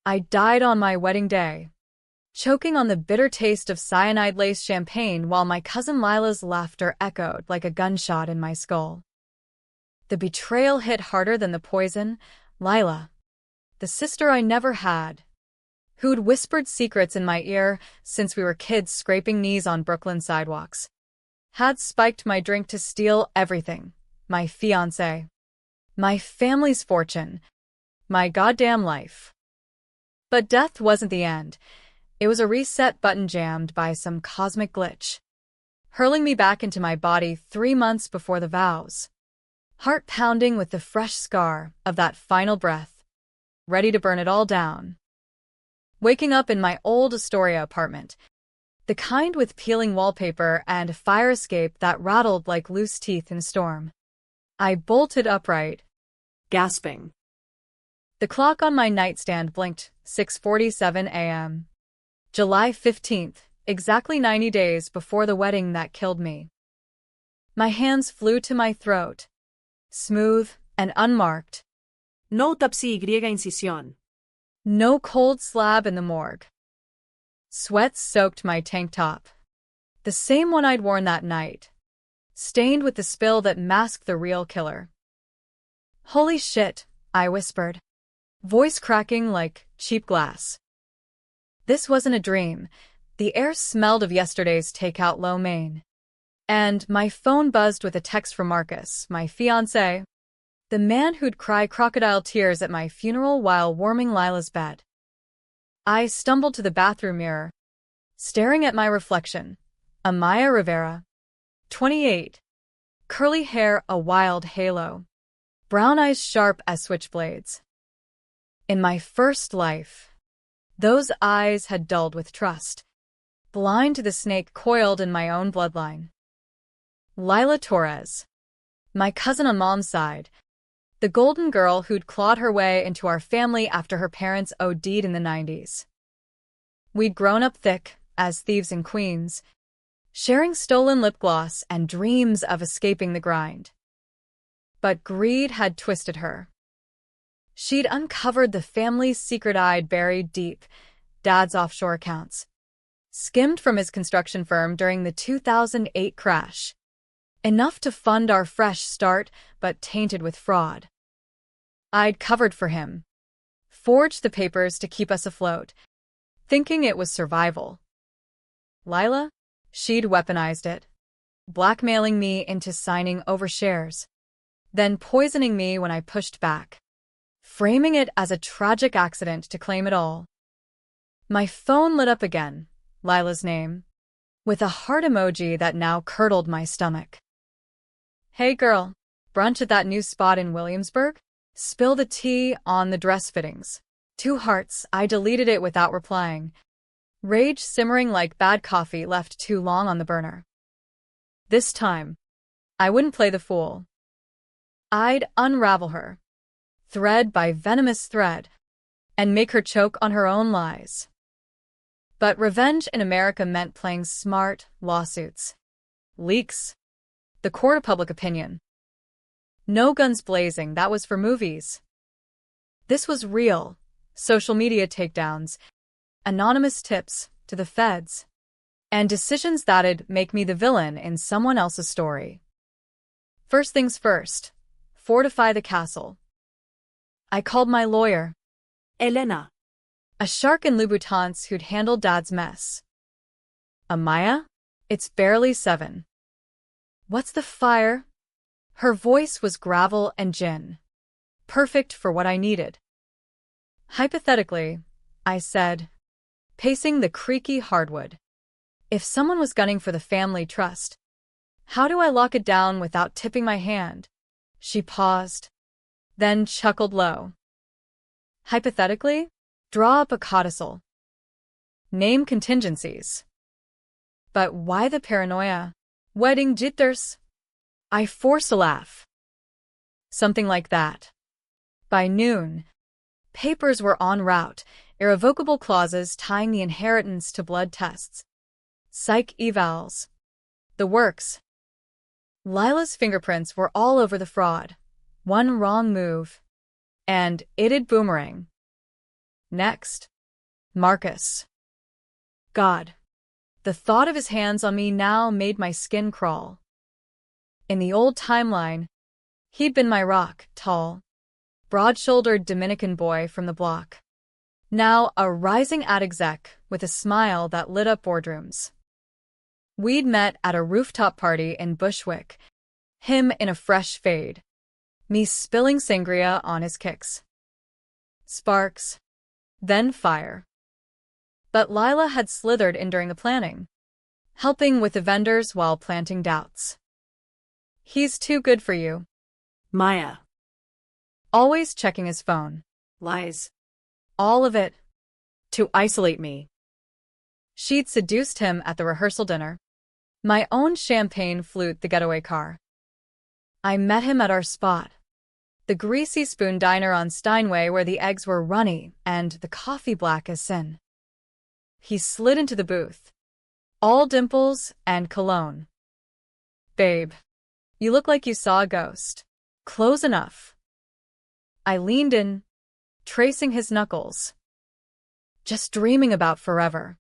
I died on my wedding day, choking on the bitter taste of cyanide-laced champagne while my cousin Lila's laughter echoed like a gunshot in my skull. The betrayal hit harder than the poison. Lila, the sister I never had, who'd whispered secrets in my ear since we were kids scraping knees on Brooklyn sidewalks, had spiked my drink to steal everything: my fiancé, my family's fortune, my goddamn life. But death wasn't the end. It was a reset button jammed by some cosmic glitch, hurling me back into my body 3 months before the vows, heart pounding with the fresh scar of that final breath, ready to burn it all down. Waking up in my old Astoria apartment, the kind with peeling wallpaper and a fire escape that rattled like loose teeth in a storm. I bolted upright, gasping. The clock on my nightstand blinked. 6:47 a.m. July 15th, exactly 90 days before the wedding that killed me. My hands flew to my throat, smooth and unmarked. No autopsy y incisión. No cold slab in the morgue. Sweat soaked my tank top, the same one I'd worn that night, stained with the spill that masked the real killer. "Holy shit," I whispered, voice cracking like cheap glass. This wasn't a dream. The air smelled of yesterday's takeout lo mein. And my phone buzzed with a text from Marcus, my fiancé, the man who'd cry crocodile tears at my funeral while warming Lila's bed. I stumbled to the bathroom mirror, staring at my reflection. Amaya Rivera, 28. Curly hair a wild halo. Brown eyes sharp as switchblades. In my first life, those eyes had dulled with trust, blind to the snake coiled in my own bloodline. Lila Torres, my cousin on mom's side, the golden girl who'd clawed her way into our family after her parents OD'd in the 90s. We'd grown up thick, as thieves in Queens, sharing stolen lip gloss and dreams of escaping the grind. But greed had twisted her. She'd uncovered the family's secret I'd buried deep, Dad's offshore accounts, skimmed from his construction firm during the 2008 crash, enough to fund our fresh start, but tainted with fraud. I'd covered for him, forged the papers to keep us afloat, thinking it was survival. Lila? She'd weaponized it, blackmailing me into signing over shares, then poisoning me when I pushed back, framing it as a tragic accident to claim it all. My phone lit up again, Lila's name, with a heart emoji that now curdled my stomach. "Hey girl, brunch at that new spot in Williamsburg? Spill the tea on the dress fittings." 2 hearts. I deleted it without replying. Rage simmering like bad coffee left too long on the burner. This time, I wouldn't play the fool. I'd unravel her, thread by venomous thread, and make her choke on her own lies. But revenge in America meant playing smart. Lawsuits, leaks, the court of public opinion. No guns blazing, that was for movies. This was real. Social media takedowns, anonymous tips to the feds, and decisions that'd make me the villain in someone else's story. First things first, fortify the castle. I called my lawyer, Elena. a shark in Louboutins who'd handled Dad's mess. "Amaya? It's barely 7. What's the fire?" Her voice was gravel and gin, perfect for what I needed. "Hypothetically," I said, pacing the creaky hardwood, "if someone was gunning for the family trust, how do I lock it down without tipping my hand?" She paused, then chuckled low. "Hypothetically, draw up a codicil. Name contingencies." But why the paranoia? Wedding jitters? I forced a laugh. Something like that. By noon, papers were en route, irrevocable clauses tying the inheritance to blood tests, psych evals, the works. Lila's fingerprints were all over the fraud. One wrong move, and it'd boomerang. Next. Marcus. God. The thought of his hands on me now made my skin crawl. In the old timeline, he'd been my rock, tall, broad-shouldered Dominican boy from the block. Now a rising ad exec with a smile that lit up boardrooms. We'd met at a rooftop party in Bushwick, him in a fresh fade, me spilling sangria on his kicks. Sparks. Then fire. But Lila had slithered in during the planning, helping with the vendors while planting doubts. He's too good for you. Maya. Always checking his phone. Lies. All of it. To isolate me. She'd seduced him at the rehearsal dinner. My own champagne flute the getaway car. I met him at our spot. The Greasy Spoon diner on Steinway where the eggs were runny and the coffee black as sin. He slid into the booth. All dimples and cologne. Babe, you look like you saw a ghost. Close enough. I leaned in, tracing his knuckles. Just dreaming about forever.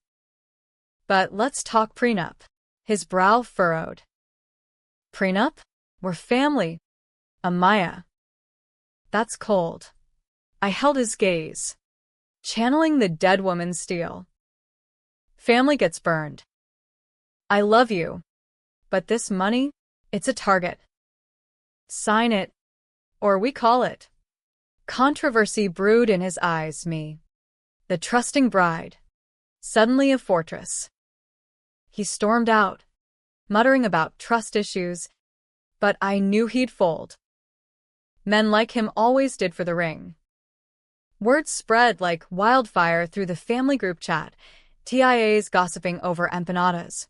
But let's talk prenup. His brow furrowed. Prenup? We're family. Amaya. That's cold. I held his gaze, channeling the dead woman's steel. Family gets burned. I love you. But this money, it's a target. Sign it, or we call it. Controversy brewed in his eyes, me. The trusting bride. Suddenly a fortress. He stormed out, muttering about trust issues, but I knew he'd fold. Men like him always did for the ring. Word spread like wildfire through the family group chat, TIAs gossiping over empanadas.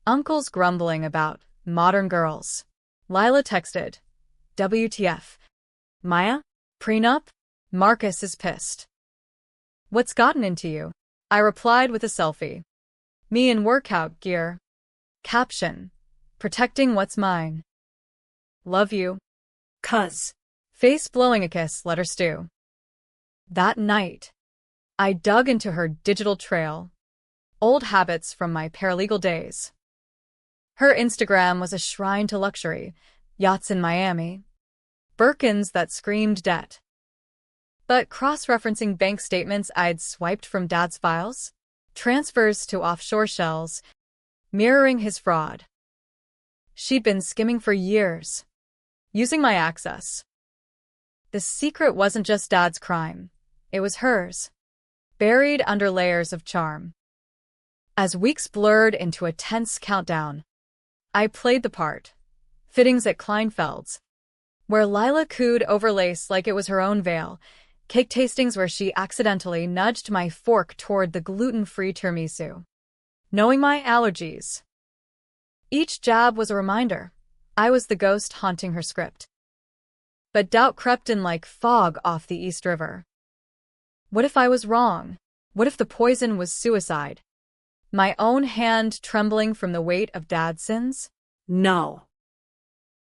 Uncles grumbling about modern girls. Lila texted, WTF. Maya? Prenup? Marcus is pissed. What's gotten into you? I replied with a selfie. Me in workout gear. Caption. Protecting what's mine. Love you. Cuz. Face blowing a kiss let her stew. That night, I dug into her digital trail. Old habits from my paralegal days. Her Instagram was a shrine to luxury. Yachts in Miami. Birkins that screamed debt. But cross-referencing bank statements I'd swiped from Dad's files, transfers to offshore shells, mirroring his fraud. She'd been skimming for years, using my access. The secret wasn't just Dad's crime, it was hers, buried under layers of charm. As weeks blurred into a tense countdown, I played the part, fittings at Kleinfeld's, where Lila cooed over lace like it was her own veil, cake tastings where she accidentally nudged my fork toward the gluten-free tiramisu. Knowing my allergies. Each jab was a reminder. I was the ghost haunting her script. But doubt crept in like fog off the East River. What if I was wrong? What if the poison was suicide? My own hand trembling from the weight of Dad's sins? No.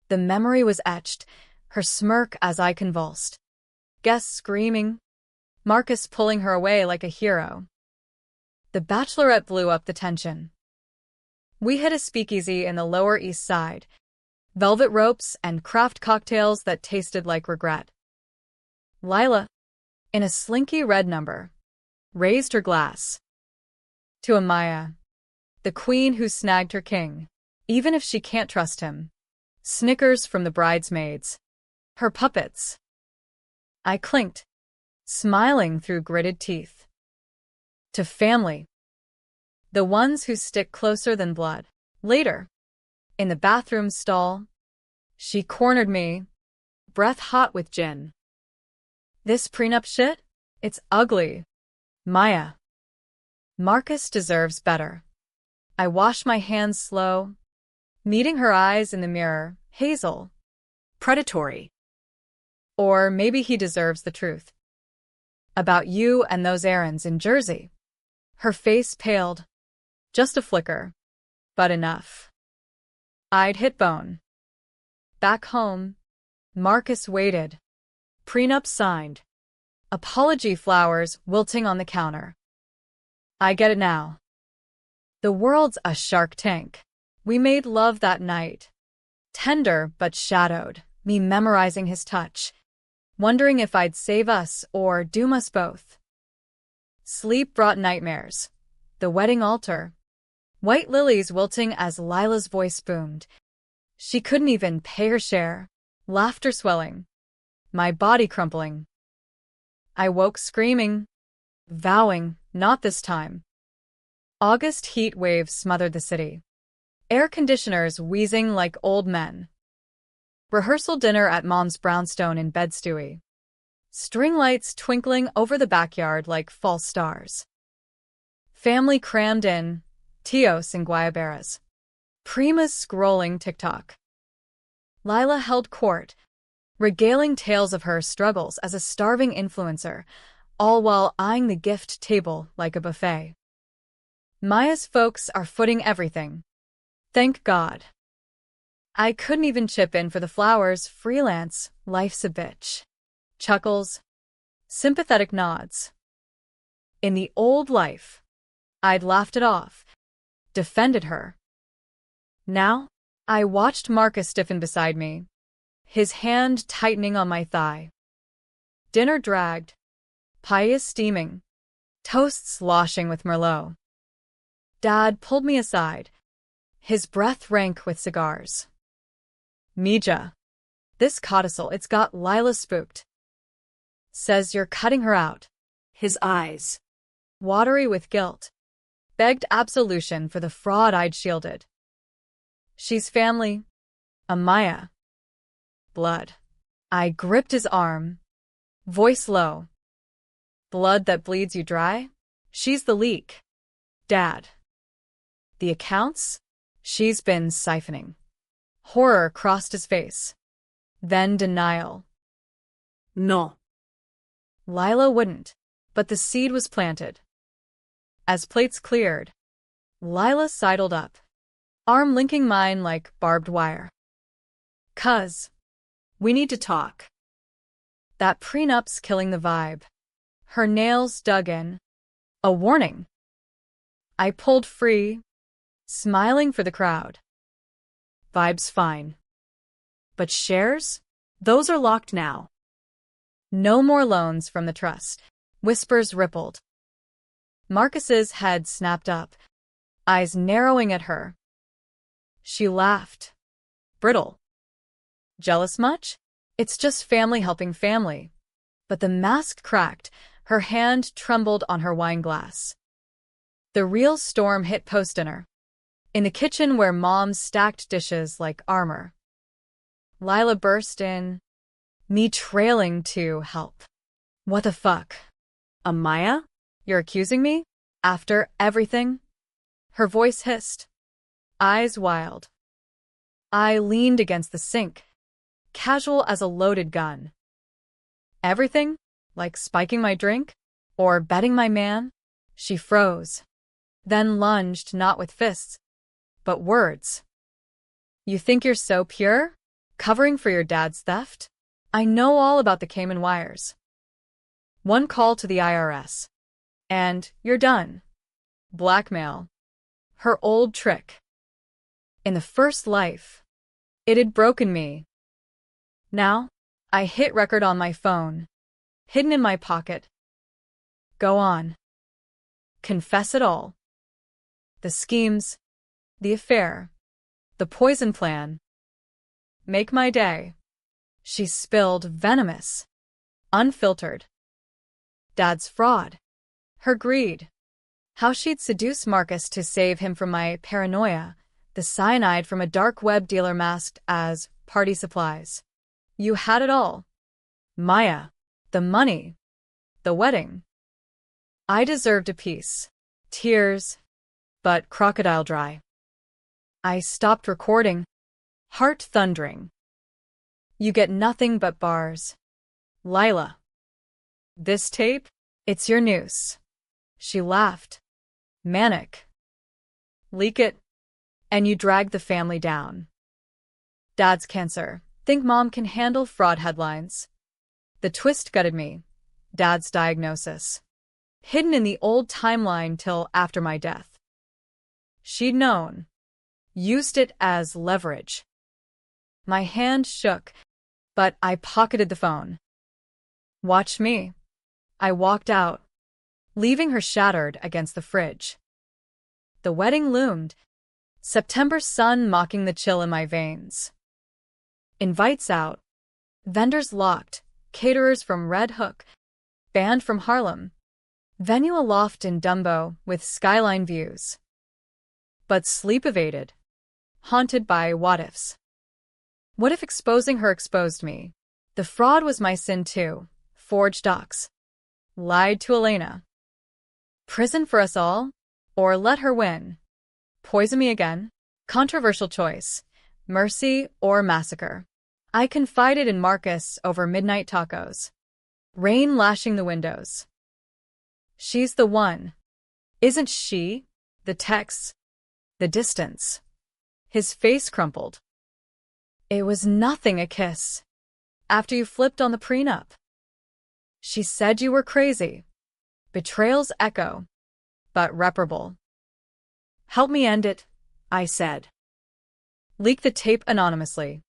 The memory was etched, her smirk as I convulsed. Guests screaming. Marcus pulling her away like a hero. The Bachelorette blew up the tension. We hit a speakeasy in the Lower East Side. Velvet ropes and craft cocktails that tasted like regret. Lila, in a slinky red number, raised her glass. To Amaya, the queen who snagged her king, even if she can't trust him. Snickers from the bridesmaids. Her puppets. I clinked, smiling through gritted teeth. To family. The ones who stick closer than blood. Later, in the bathroom stall, she cornered me, breath hot with gin. This prenup shit? It's ugly. Maya. Marcus deserves better. I wash my hands slow, meeting her eyes in the mirror. Hazel. Predatory. Or maybe he deserves the truth. About you and those errands in Jersey. Her face paled. Just a flicker. But enough. I'd hit bone. Back home, Marcus waited. Prenup signed. Apology flowers wilting on the counter. I get it now. The world's a Shark Tank. We made love that night. Tender but shadowed, me memorizing his touch, wondering if I'd save us or doom us both. Sleep brought nightmares. The wedding altar. White lilies wilting as Lila's voice boomed. She couldn't even pay her share. Laughter swelling. My body crumpling. I woke screaming, vowing, not this time. August heat waves smothered the city. Air conditioners wheezing like old men. Rehearsal dinner at Mom's brownstone in Bed-Stuy. String lights twinkling over the backyard like false stars. Family crammed in, tios and guayaberas. Primas scrolling TikTok. Lila held court, regaling tales of her struggles as a starving influencer, all while eyeing the gift table like a buffet. Maya's folks are footing everything. Thank God. I couldn't even chip in for the flowers. Freelance, life's a bitch. Chuckles. Sympathetic nods. In the old life, I'd laughed it off, defended her. Now, I watched Marcus stiffen beside me, his hand tightening on my thigh. Dinner dragged, paella steaming, toast sloshing with Merlot. Dad pulled me aside, his breath rank with cigars. Mija, this codicil, it's got Lila spooked. Says you're cutting her out. His eyes, Watery with guilt, begged absolution for the fraud I'd shielded. She's family. Amaya. Blood. I gripped his arm, voice low. Blood that bleeds you dry? She's the leak. Dad. The accounts? She's been siphoning. Horror crossed his face. Then denial. No. Lila wouldn't, but the seed was planted. As plates cleared, Lila sidled up, arm linking mine like barbed wire. "Cuz, we need to talk." That prenup's killing the vibe. Her nails dug in. A warning. I pulled free, smiling for the crowd. Vibe's fine. But shares? Those are locked now. No more loans from the trust. Whispers rippled. Marcus's head snapped up, eyes narrowing at her. She laughed. Brittle. Jealous much? It's just family helping family. But the mask cracked, her hand trembled on her wine glass. The real storm hit post-dinner, in the kitchen where Mom stacked dishes like armor. Lila burst in, me trailing to help. What the fuck? Amaya? You're accusing me? After everything? Her voice hissed, eyes wild. I leaned against the sink, casual as a loaded gun. Everything? Like spiking my drink? Or betting my man? She froze, then lunged not with fists, but words. You think you're so pure? Covering for your dad's theft? I know all about the Cayman wires. One call to the IRS. And you're done. Blackmail. Her old trick. In the first life, it had broken me. Now, I hit record on my phone, hidden in my pocket. Go on. Confess it all. The schemes, the affair, the poison plan. Make my day. She spilled venomous, unfiltered. Dad's fraud. Her greed. How she'd seduce Marcus to save him from my paranoia, the cyanide from a dark web dealer masked as party supplies. You had it all. Maya. The money. The wedding. I deserved a piece. Tears, but crocodile dry. I stopped recording, heart thundering. You get nothing but bars. Lila. This tape? It's your noose. She laughed. Manic. Leak it, and you drag the family down. Dad's cancer. Think Mom can handle fraud headlines? The twist gutted me. Dad's diagnosis. Hidden in the old timeline till after my death. She'd known. Used it as leverage. My hand shook, but I pocketed the phone. Watch me. I walked out, leaving her shattered against the fridge. The wedding loomed, September sun mocking the chill in my veins. Invites out. Vendors locked, caterers from Red Hook, band from Harlem. Venue aloft in Dumbo with skyline views. But sleep evaded, haunted by what-ifs. What if exposing her exposed me? The fraud was my sin too. Forged docs. Lied to Elena. Prison for us all? Or let her win? Poison me again? Controversial choice. Mercy or massacre? I confided in Marcus over midnight tacos. Rain lashing the windows. She's the one. Isn't she? The texts. The distance. His face crumpled. It was nothing, a kiss. After you flipped on the prenup. She said you were crazy. Betrayal's echo. But reparable. Help me end it, I said. Leak the tape anonymously.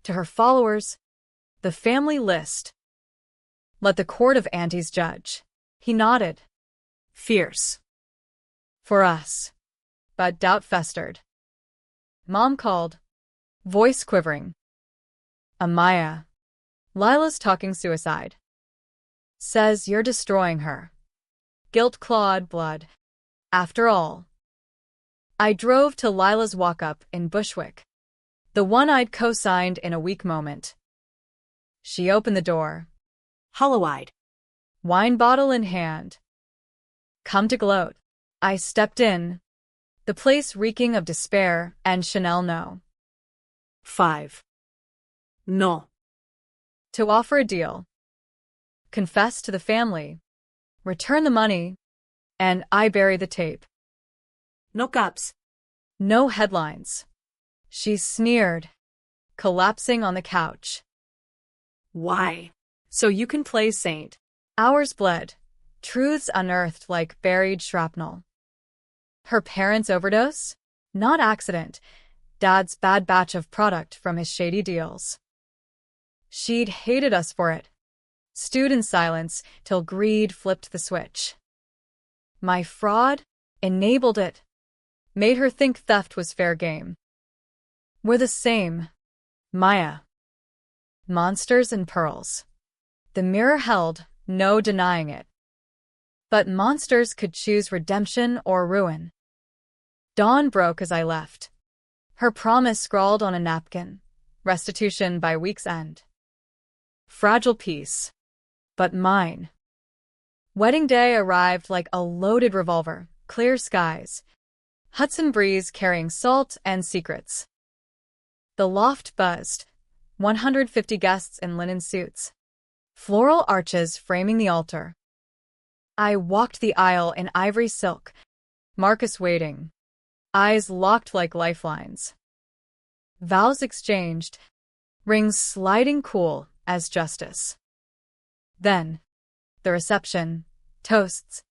To her followers, the family list. Let the court of aunties judge. He nodded. Fierce. For us. But doubt festered. Mom called. Voice quivering. Amaya. Lila's talking suicide. Says you're destroying her. Guilt-clawed blood. After all. I drove to Lila's walk-up in Bushwick. The one I'd co-signed in a weak moment. She opened the door. Hollow-eyed. Wine bottle in hand. Come to gloat. I stepped in. The place reeking of despair and Chanel no. 5. No. To offer a deal. Confess to the family. Return the money. And I bury the tape. No cops. No headlines. She sneered, collapsing on the couch. Why? So you can play saint. Hours bled, truths unearthed like buried shrapnel. Her parents' overdose? Not accident. Dad's bad batch of product from his shady deals. She'd hated us for it. Stewed in silence till greed flipped the switch. My fraud enabled it. Made her think theft was fair game. We're the same. Maya. Monsters and pearls. The mirror held, no denying it. But monsters could choose redemption or ruin. Dawn broke as I left. Her promise scrawled on a napkin. Restitution by week's end. Fragile peace. But mine. Wedding day arrived like a loaded revolver. Clear skies. Hudson breeze carrying salt and secrets. The loft buzzed. 150 guests in linen suits. Floral arches framing the altar. I walked the aisle in ivory silk. Marcus waiting. Eyes locked like lifelines. Vows exchanged. Rings sliding cool as justice. Then, the reception, toasts,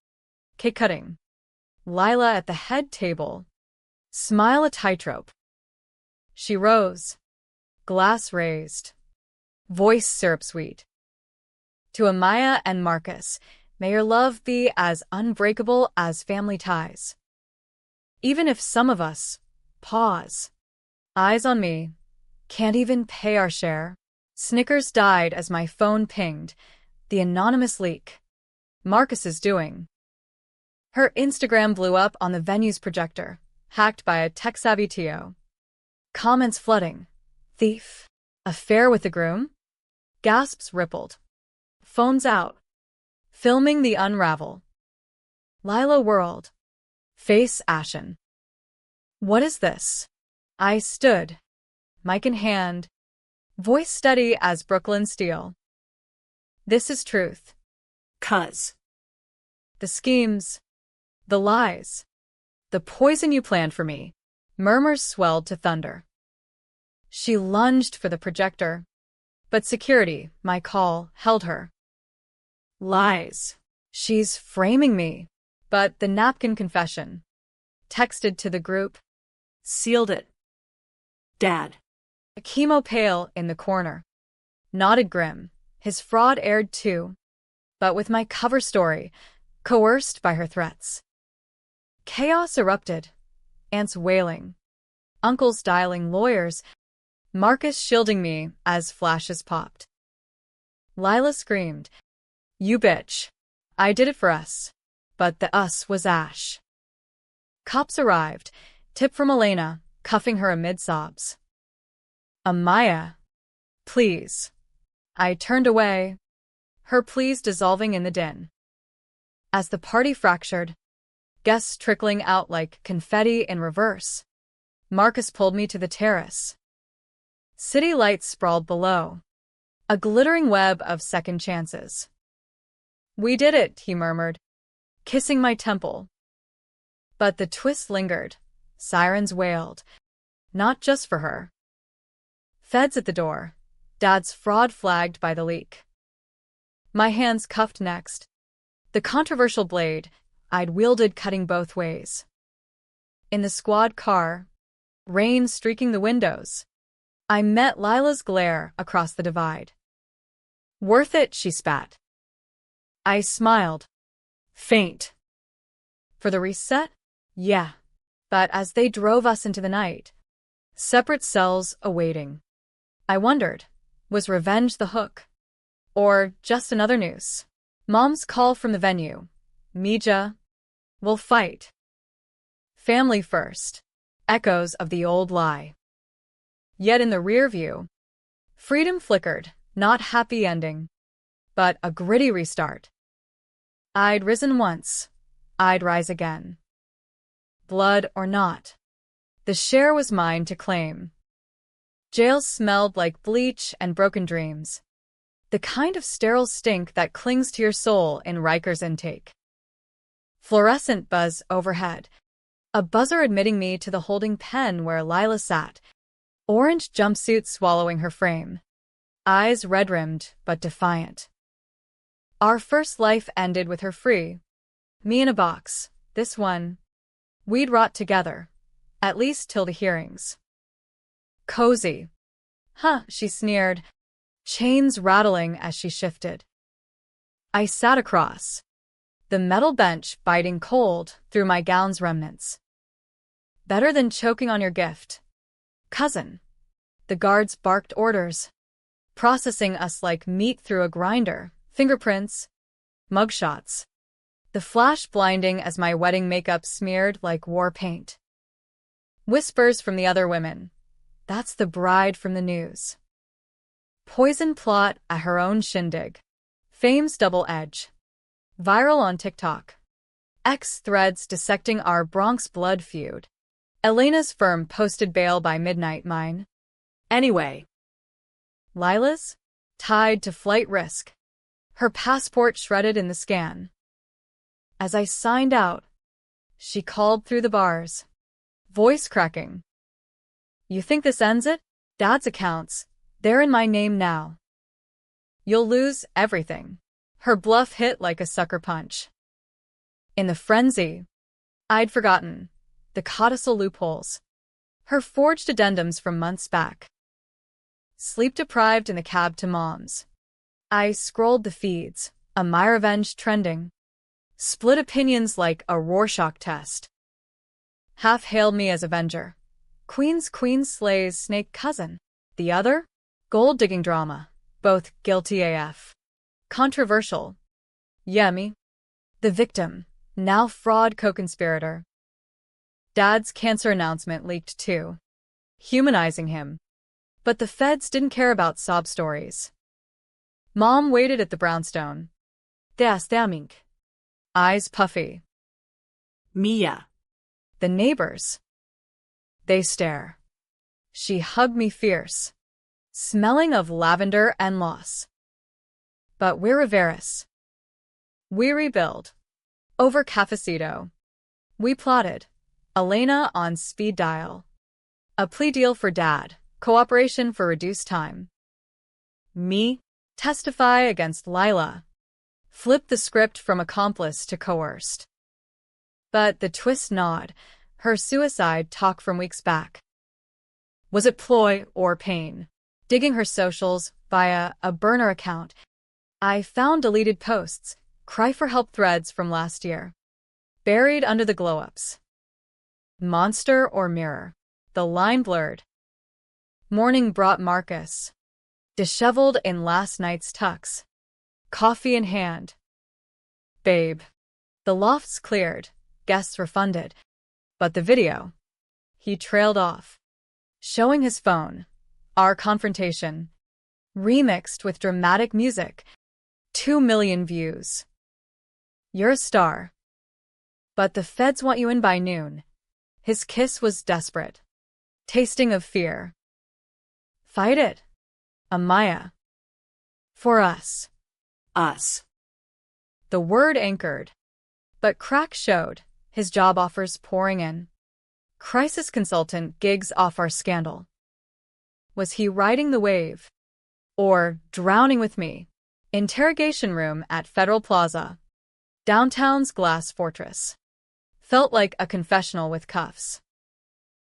cake cutting. Lila at the head table. Smile a tightrope. She rose. Glass raised. Voice syrup sweet. To Amaya and Marcus, may your love be as unbreakable as family ties. Even if some of us pause. Eyes on me. Can't even pay our share. Snickers died as my phone pinged. The anonymous leak. Marcus is doing. Her Instagram blew up on the venue's projector, hacked by a tech-savvy TO. Comments flooding. Thief. Affair with the groom? Gasps rippled. Phones out. Filming the unravel. Lila whirled. Face ashen. What is this? I stood, mic in hand, voice steady as Brooklyn steel. This is truth. 'Cause. The schemes, the lies, the poison you planned for me. Murmurs swelled to thunder. She lunged for the projector, but security, my call, held her. Lies. She's framing me. But the napkin confession. Texted to the group. Sealed it. Dad. A chemo pail in the corner. Nodded grim. His fraud aired too. But with my cover story, coerced by her threats. Chaos erupted. Aunts wailing. Uncles dialing lawyers. Marcus shielding me as flashes popped. Lila screamed, "You bitch. I did it for us." But the us was Ash. Cops arrived, tip from Elena, cuffing her amid sobs. "Amaya, please." I turned away, her pleas dissolving in the din. As the party fractured, guests trickling out like confetti in reverse, Marcus pulled me to the terrace. City lights sprawled below, a glittering web of second chances. "We did it," he murmured, kissing my temple. But the twist lingered. Sirens wailed, not just for her. Feds at the door, Dad's fraud flagged by the leak. My hands cuffed next, the controversial blade I'd wielded cutting both ways. In the squad car, rain streaking the windows, I met Lila's glare across the divide. "Worth it," she spat. I smiled. Faint. For the reset? Yeah. But as they drove us into the night, separate cells awaiting, I wondered, was revenge the hook? Or just another noose? Mom's call from the venue. "Mija, we'll fight. Family first." Echoes of the old lie. Yet in the rear view, freedom flickered, not happy ending, but a gritty restart. I'd risen once, I'd rise again. Blood or not, the share was mine to claim. Jail smelled like bleach and broken dreams, the kind of sterile stink that clings to your soul in Riker's intake. Fluorescent buzz overhead, a buzzer admitting me to the holding pen where Lila sat, orange jumpsuit swallowing her frame, eyes red-rimmed but defiant. Our first life ended with her free. Me in a box, this one. We'd rot together, at least till the hearings. Cozy. Huh, she sneered, chains rattling as she shifted. I sat across, the metal bench biting cold through my gown's remnants. Better than choking on your gift, cousin. The guards barked orders, processing us like meat through a grinder, fingerprints, mugshots. The flash blinding as my wedding makeup smeared like war paint. Whispers from the other women. That's the bride from the news. Poison plot at her own shindig. Fame's double edge. Viral on TikTok. X threads dissecting our Bronx blood feud. Elena's firm posted bail by midnight mine. Anyway. Lila's? Tied to flight risk. Her passport shredded in the scan. As I signed out, she called through the bars, voice cracking. "You think this ends it? Dad's accounts, they're in my name now. You'll lose everything." Her bluff hit like a sucker punch. In the frenzy, I'd forgotten the codicil loopholes, her forged addendums from months back. Sleep-deprived in the cab to Mom's, I scrolled the feeds, a my revenge trending. Split opinions like a Rorschach test. Half hailed me as Avenger. Queen's queen slays snake cousin. The other? Gold-digging drama. Both guilty AF. Controversial. Yeah, me. The victim. Now fraud co-conspirator. Dad's cancer announcement leaked too, humanizing him. But the feds didn't care about sob stories. Mom waited at the brownstone. Theamink. Eyes puffy. Mia. The neighbors. They stare. She hugged me fierce, smelling of lavender and loss. But we're Riveris. We rebuild. Over cafecito. We plotted. Elena on speed dial. A plea deal for Dad, cooperation for reduced time. Me, testify against Lila. Flipped the script from accomplice to coerced. But the twist gnawed, her suicide talk from weeks back. Was it ploy or pain? Digging her socials via a burner account, I found deleted posts, cry for help threads from last year. Buried under the glow-ups. Monster or mirror? The line blurred. Morning brought Marcus, disheveled in last night's tux. Coffee in hand. Babe. The loft's cleared, guests refunded. But the video. He trailed off. Showing his phone. Our confrontation. Remixed with dramatic music. 2 million views. You're a star. But the feds want you in by noon. His kiss was desperate. Tasting of fear. Fight it. Amaya. For us. Us. The word anchored. But crack showed, his job offers pouring in. Crisis consultant gigs off our scandal. Was he riding the wave? Or drowning with me? Interrogation room at Federal Plaza. Downtown's glass fortress. Felt like a confessional with cuffs.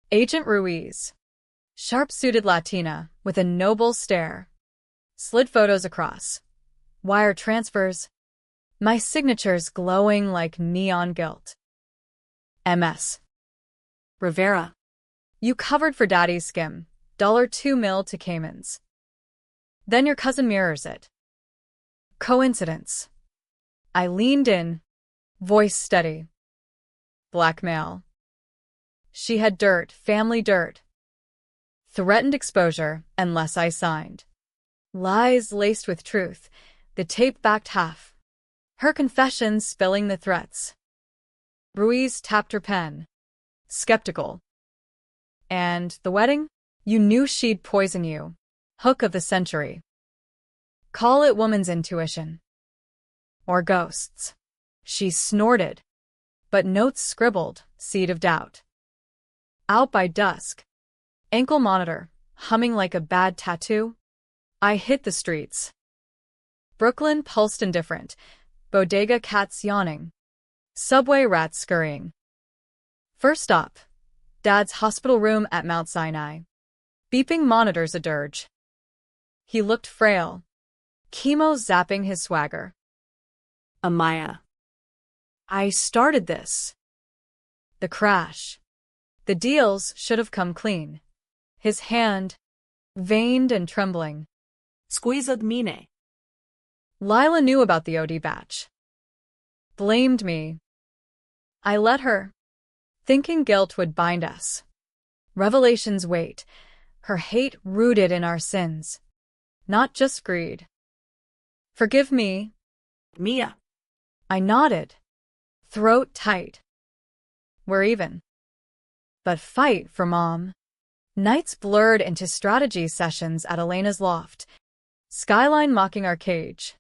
Agent Ruiz. Sharp-suited Latina with a noble stare. Slid photos across. Wire transfers. My signatures glowing like neon gilt. MS. Rivera. You covered for daddy's skim. $2 million to Caymans. Then your cousin mirrors it. Coincidence. I leaned in. Voice steady. Blackmail. She had dirt, family dirt. Threatened exposure unless I signed. Lies laced with truth, the tape backed half. Her confessions spilling the threats. Ruiz tapped her pen. Skeptical. And the wedding? You knew she'd poison you. Hook of the century. Call it woman's intuition. Or ghosts. She snorted. But notes scribbled, seed of doubt. Out by dusk. Ankle monitor, humming like a bad tattoo. I hit the streets. Brooklyn pulsed indifferent. Bodega cats yawning. Subway rats scurrying. First stop. Dad's hospital room at Mount Sinai. Beeping monitors a dirge. He looked frail. Chemo zapping his swagger. Amaya. I started this. The crash. The deals should have come clean. His hand, veined and trembling. Squeezed mine. Lila knew about the OD batch. Blamed me. I let her, thinking guilt would bind us. Revelations wait, her hate rooted in our sins. Not just greed. Forgive me. Mia. I nodded. Throat tight. We're even. But fight for Mom. Nights blurred into strategy sessions at Elena's loft. Skyline mocking our cage.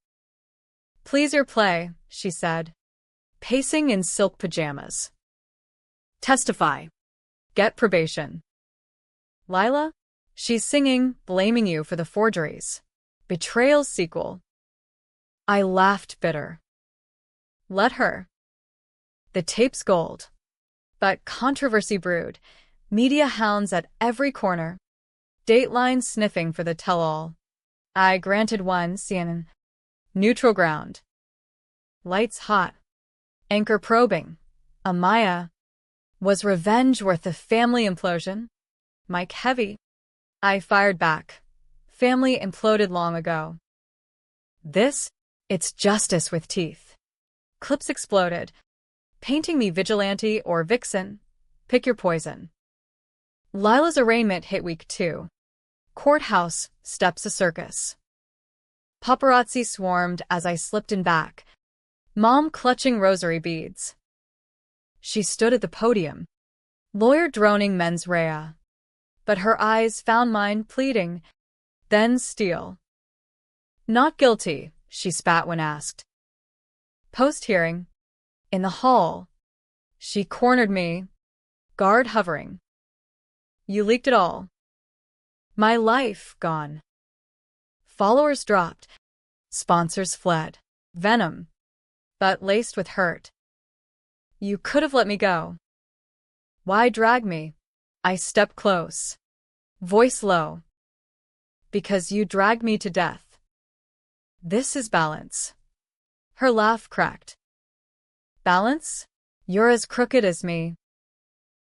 Please your play, she said. Pacing in silk pajamas. Testify. Get probation. Lila? She's singing, blaming you for the forgeries. Betrayal's sequel. I laughed bitter. Let her. The tape's gold. But controversy brewed. Media hounds at every corner. Dateline sniffing for the tell-all. I granted one, CNN. Neutral ground. Lights hot. Anchor probing. Amaya. Was revenge worth the family implosion? Mike heavy. I fired back. Family imploded long ago. This? It's justice with teeth. Clips exploded. Painting me vigilante or vixen. Pick your poison. Lila's arraignment hit week 2. Courthouse, steps a circus. Paparazzi swarmed as I slipped in back. Mom clutching rosary beads. She stood at the podium. Lawyer droning mens rea. But her eyes found mine pleading. Then steel. Not guilty, she spat when asked. Post-hearing. In the hall. She cornered me. Guard hovering. You leaked it all. My life gone. Followers dropped. Sponsors fled. Venom, but laced with hurt. You could have let me go. Why drag me? I step close. Voice low. Because you dragged me to death. This is balance. Her laugh cracked. Balance? You're as crooked as me.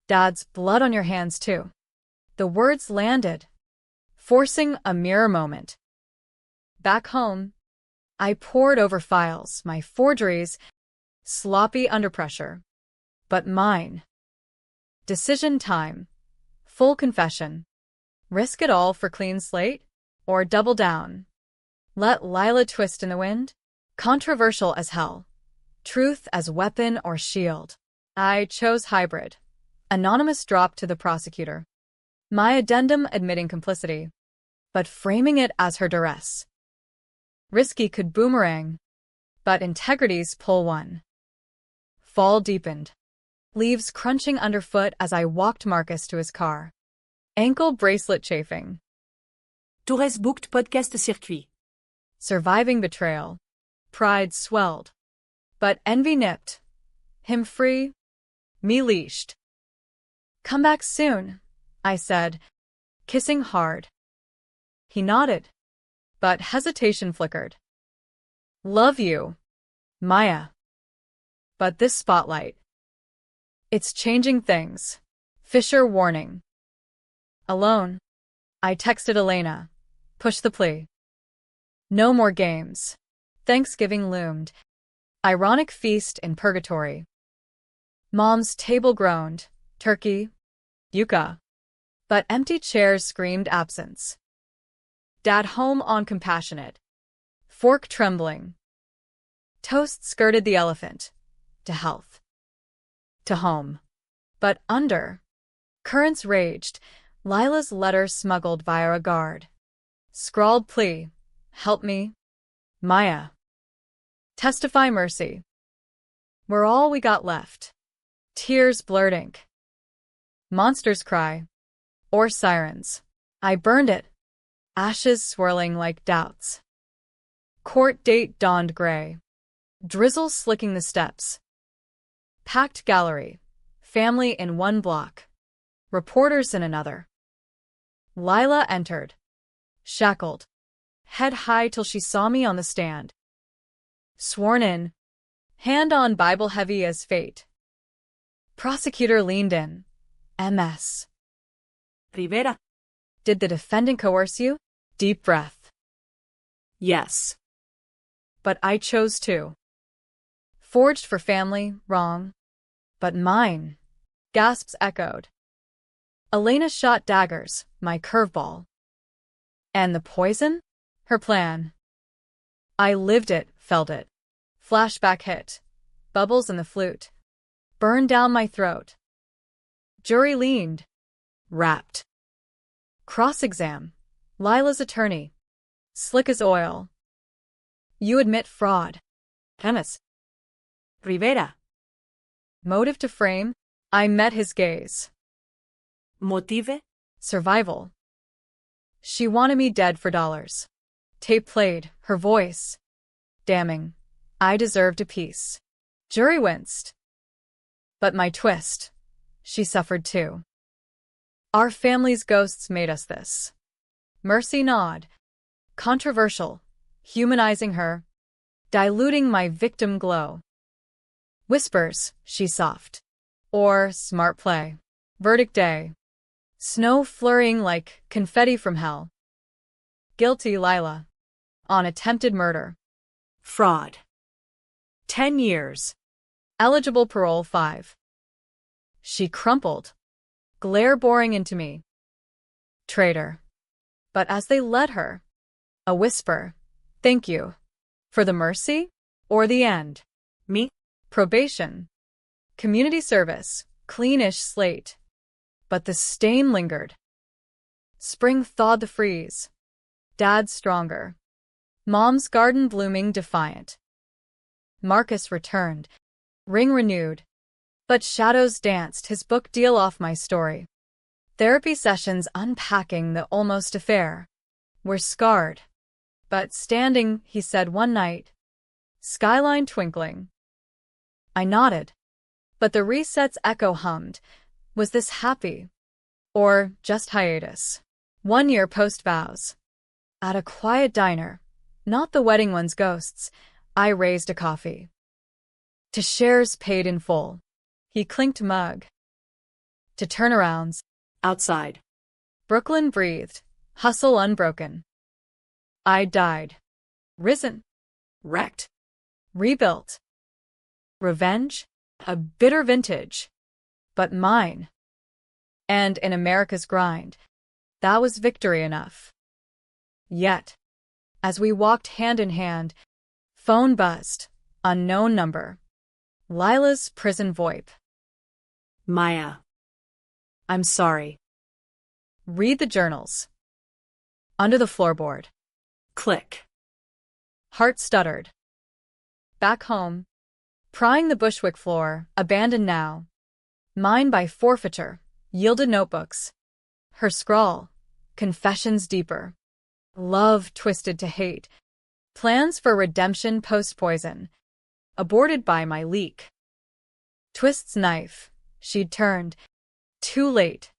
Dad's blood on your hands, too. The words landed, forcing a mirror moment. Back home, I pored over files, my forgeries, sloppy under pressure. But mine. Decision time. Full confession. Risk it all for clean slate? Or double down? Let Lila twist in the wind? Controversial as hell. Truth as weapon or shield. I chose hybrid. Anonymous drop to the prosecutor. My addendum admitting complicity, but framing it as her duress. Risky could boomerang, but integrity's pull one. Fall deepened. Leaves crunching underfoot as I walked Marcus to his car. Ankle bracelet chafing. Torres booked podcast circuit. Surviving betrayal. Pride swelled. But envy nipped. Him free, me leashed. Come back soon, I said, kissing hard. He nodded, but hesitation flickered. Love you, Maya. But this spotlight. It's changing things. Fisher warning. Alone, I texted Elena. Push the plea. No more games. Thanksgiving loomed. Ironic feast in purgatory. Mom's table groaned. Turkey. Yucca. But empty chairs screamed absence. Dad home on compassionate. Fork trembling. Toast skirted the elephant. To health. To home. But under. Currents raged. Lila's letter smuggled via a guard. Scrawled plea. Help me. Maya. Testify mercy. We're all we got left. Tears blurred ink. Monsters cry. Or sirens. I burned it. Ashes swirling like doubts. Court date dawned gray. Drizzle slicking the steps. Packed gallery. Family in one block. Reporters in another. Lila entered. Shackled. Head high till she saw me on the stand. Sworn in. Hand on Bible heavy as fate. Prosecutor leaned in. MS. Rivera. Did the defendant coerce you? Deep breath. Yes. But I chose to. Forged for family, wrong. But mine. Gasps echoed. Elena shot daggers, my curveball. And the poison? Her plan. I lived it, felt it. Flashback hit. Bubbles in the flute. Burned down my throat. Jury leaned. Wrapped. Cross-exam. Lila's attorney. Slick as oil. You admit fraud. Premise. Rivera. Motive to frame? I met his gaze. Motive? Survival. She wanted me dead for dollars. Tape played, her voice. Damning. I deserved a piece. Jury winced. But my twist. She suffered too. Our family's ghosts made us this. Mercy nod. Controversial. Humanizing her. Diluting my victim glow. Whispers, she soft. Or smart play. Verdict day. Snow flurrying like confetti from hell. Guilty Lila. On attempted murder. Fraud. 10 years. Eligible parole 5. She crumpled. Glare boring into me. Traitor. But as they led her, a whisper. Thank you. For the mercy? Or the end? Me? Probation. Community service. Cleanish slate. But the stain lingered. Spring thawed the freeze. Dad stronger. Mom's garden blooming defiant. Marcus returned. Ring renewed. But shadows danced his book deal off my story. Therapy sessions unpacking the almost affair. Were scarred. But standing, he said one night. skyline twinkling. I nodded, but the reset's echo hummed. Was this happy? Or just hiatus? 1 year post-vows. At a quiet diner, not the wedding one's ghosts, I raised a coffee. To shares paid in full. He clinked mug. To turnarounds. Outside. Brooklyn breathed, hustle unbroken. I died. Risen. Wrecked. Rebuilt. Revenge? A bitter vintage. But mine. And in America's grind, that was victory enough. Yet, as we walked hand in hand, phone buzzed, unknown number. Lila's prison VoIP. Maya. I'm sorry. Read the journals. Under the floorboard. Click. Heart stuttered. Back home. Prying the Bushwick floor, abandoned now. Mine by forfeiture, yielded notebooks. Her scrawl, confessions deeper. Love twisted to hate. Plans for redemption post-poison. Aborted by my leak. Twist's knife, she'd turned. Too late.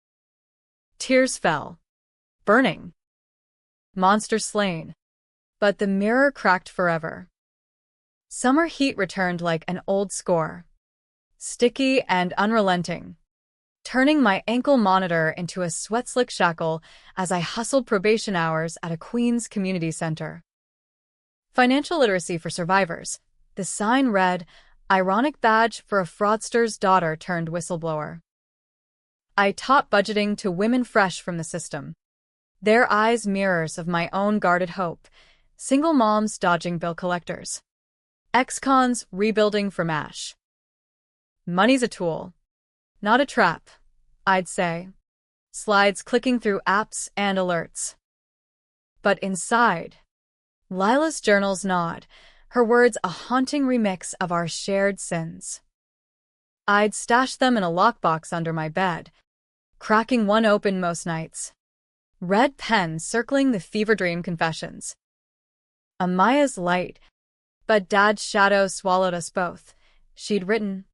Tears fell. Burning. Monster slain. But the mirror cracked forever. Summer heat returned like an old score. Sticky and unrelenting. Turning my ankle monitor into a sweat-slick shackle as I hustled probation hours at a Queens community center. Financial literacy for survivors. The sign read, ironic badge for a fraudster's daughter turned whistleblower. I taught budgeting to women fresh from the system. Their eyes mirrors of my own guarded hope. Single moms dodging bill collectors. Ex-cons rebuilding from ash. Money's a tool, not a trap, I'd say. Slides clicking through apps and alerts. But inside, Lila's journals nod, her words a haunting remix of our shared sins. I'd stash them in a lockbox under my bed, cracking one open most nights. Red pen circling the fever dream confessions. Amaya's light, but Dad's shadow swallowed us both. She'd written,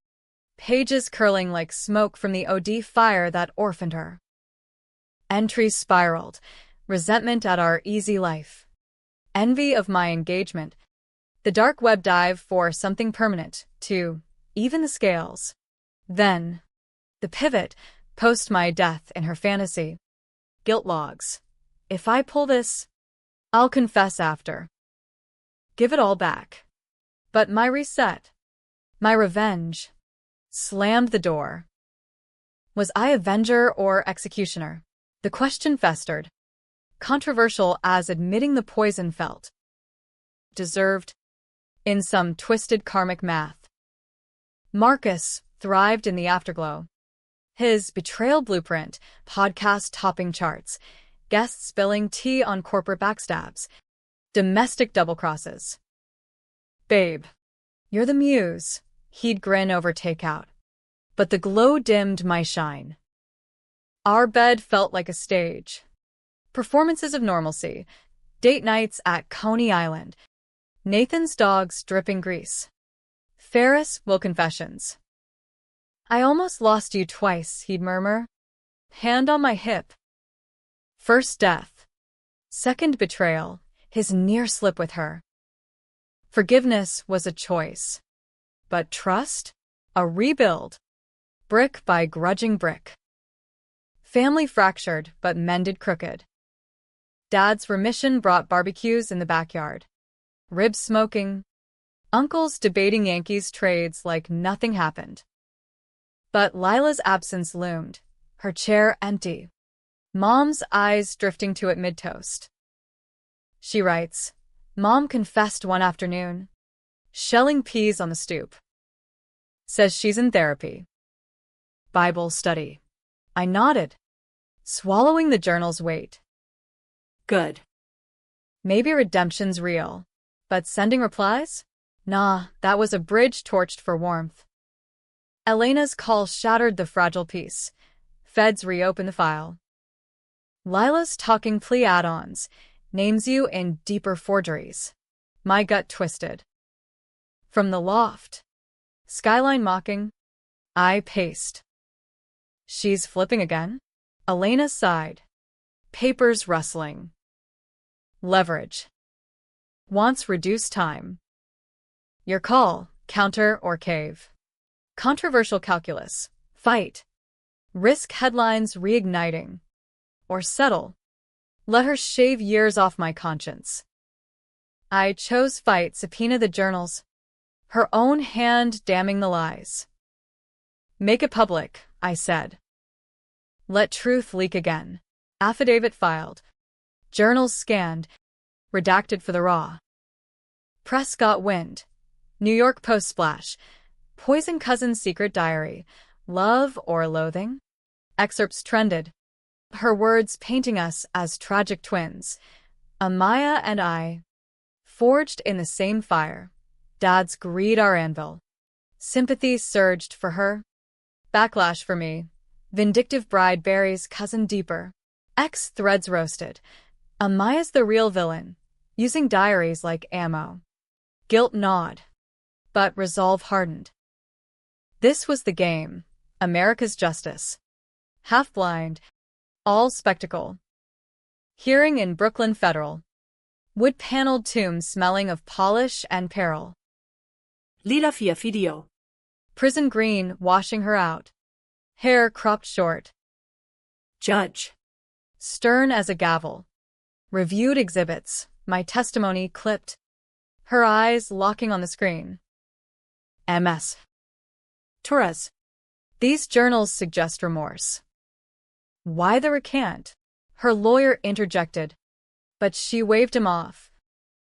pages curling like smoke from the OD fire that orphaned her. Entries spiraled, resentment at our easy life. Envy of my engagement. The dark web dive for something permanent, to even the scales. Then, the pivot, post my death in her fantasy. Guilt logs. If I pull this, I'll confess after. Give it all back. But my reset, my revenge, slammed the door. Was I avenger or executioner? The question festered. Controversial as admitting the poison felt. Deserved. In some twisted karmic math. Marcus thrived in the afterglow. His betrayal blueprint, podcast topping charts, guests spilling tea on corporate backstabs, domestic double crosses. Babe, you're the muse, he'd grin over takeout. But the glow dimmed my shine. Our bed felt like a stage. Performances of normalcy, date nights at Coney Island, Nathan's dogs dripping grease. Ferris will confessions. I almost lost you twice, he'd murmur. Hand on my hip. First death. Second betrayal, his near slip with her. Forgiveness was a choice. But trust? A rebuild. Brick by grudging brick. Family fractured but mended crooked. Dad's remission brought barbecues in the backyard. Ribs smoking. Uncles debating Yankees trades like nothing happened. But Lila's absence loomed, her chair empty. Mom's eyes drifting to it mid-toast. She writes, Mom confessed one afternoon, shelling peas on the stoop. Says she's in therapy. Bible study. I nodded, swallowing the journal's weight. Good. Maybe redemption's real, but sending replies? Nah, that was a bridge torched for warmth. Elena's call shattered the fragile peace. Feds reopen the file. Lila's talking plea add-ons names you in deeper forgeries. My gut twisted. From the loft. Skyline mocking. I paced. She's flipping again? Elena sighed. Papers rustling. Leverage. Wants reduced time. Your call, counter or cave. Controversial calculus. Fight. Risk headlines reigniting. Or settle. Let her shave years off my conscience. I chose fight, subpoena the journals. Her own hand damning the lies. Make it public, I said. Let truth leak again. Affidavit filed. Journals scanned. Redacted for the raw. Press got wind. New York Post splash. Poison cousin's secret diary. Love or loathing? Excerpts trended. Her words painting us as tragic twins. Amaya and I. Forged in the same fire. Dad's greed our anvil. Sympathy surged for her. Backlash for me. Vindictive bride buries cousin deeper. X threads roasted. Amaya's the real villain. Using diaries like ammo. Guilt gnawed. But resolve hardened. This was the game. America's justice. Half-blind. All spectacle. Hearing in Brooklyn Federal. Wood-paneled tomb smelling of polish and peril. Lila via video. Prison green washing her out. Hair cropped short. Judge. Stern as a gavel. Reviewed exhibits, my testimony clipped. Her eyes locking on the screen. MS. Torres. These journals suggest remorse. Why the recant? Her lawyer interjected, but she waved him off.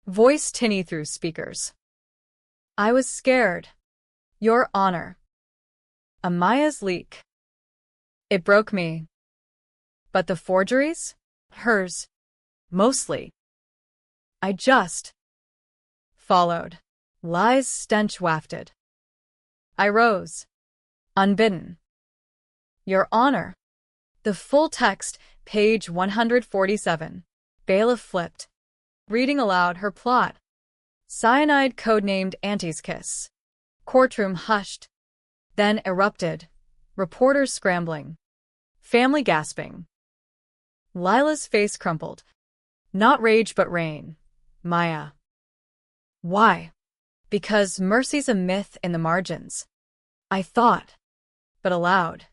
Voice tinny through speakers. I was scared. Your Honor. Amaya's leak. It broke me. But the forgeries? Hers. Mostly. I just followed. Lies stench wafted. I rose. Unbidden. Your Honor. The full text, page 147. Bailiff flipped. Reading aloud her plot. Cyanide codenamed Auntie's kiss. Courtroom hushed. Then erupted. Reporters scrambling. Family gasping. Lila's face crumpled. Not rage but rain. Maya. Why? Because mercy's a myth in the margins. I thought. But aloud.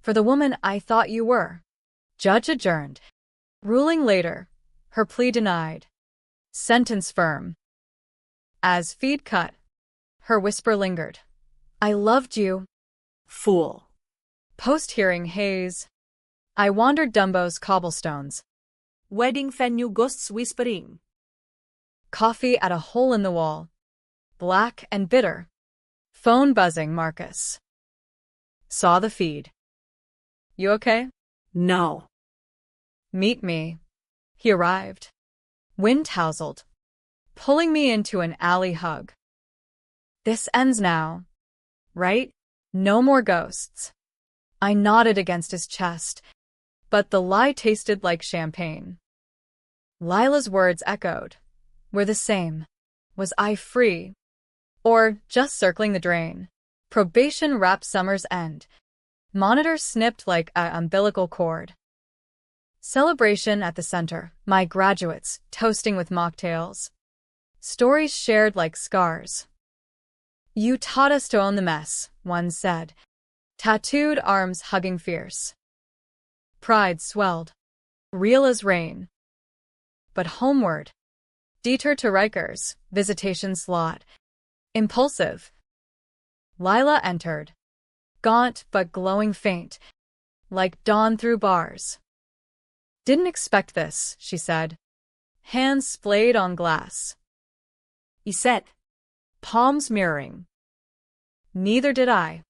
For the woman I thought you were. Judge adjourned. Ruling later. Her plea denied. Sentence firm. As feed cut. Her whisper lingered. I loved you. Fool. Post-hearing haze. I wandered Dumbo's cobblestones. Wedding venue ghosts whispering. Coffee at a hole in the wall. Black and bitter. Phone buzzing Marcus. Saw the feed. You okay? No. Meet me. He arrived. Wind tousled. Pulling me into an alley hug. This ends now. Right? No more ghosts. I nodded against his chest, but the lie tasted like champagne. Lila's words echoed. We're the same. Was I free? Or just circling the drain? Probation wrapped summer's end. Monitor snipped like a umbilical cord. Celebration at the center. My graduates, toasting with mocktails. Stories shared like scars. You taught us to own the mess, one said. Tattooed arms hugging fierce. Pride swelled. Real as rain. But homeward. Detour to Rikers, visitation slot. Impulsive. Lila entered. Gaunt but glowing faint. Like dawn through bars. Didn't expect this, she said. Hands splayed on glass. Iset. Palms mirroring. Neither did I.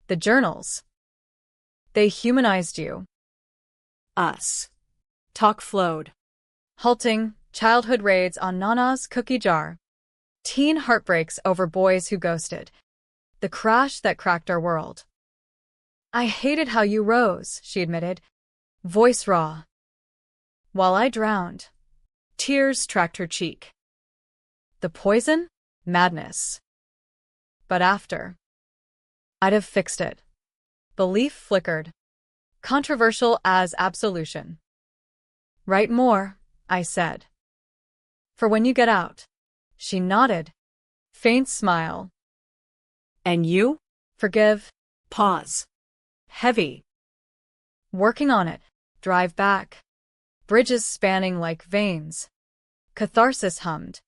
The journals. They humanized you. Us. Talk flowed. Halting, childhood raids on Nana's cookie jar. Teen heartbreaks over boys who ghosted. The crash that cracked our world. I hated how you rose, she admitted. Voice raw. While I drowned. Tears tracked her cheek. The poison? Madness. but after, I'd have fixed it. Belief flickered. Controversial as absolution. Write more, I said. For when you get out. She nodded. Faint smile. And you? Forgive. Pause. Heavy. Working on it. Drive back. Bridges spanning like veins. Catharsis hummed.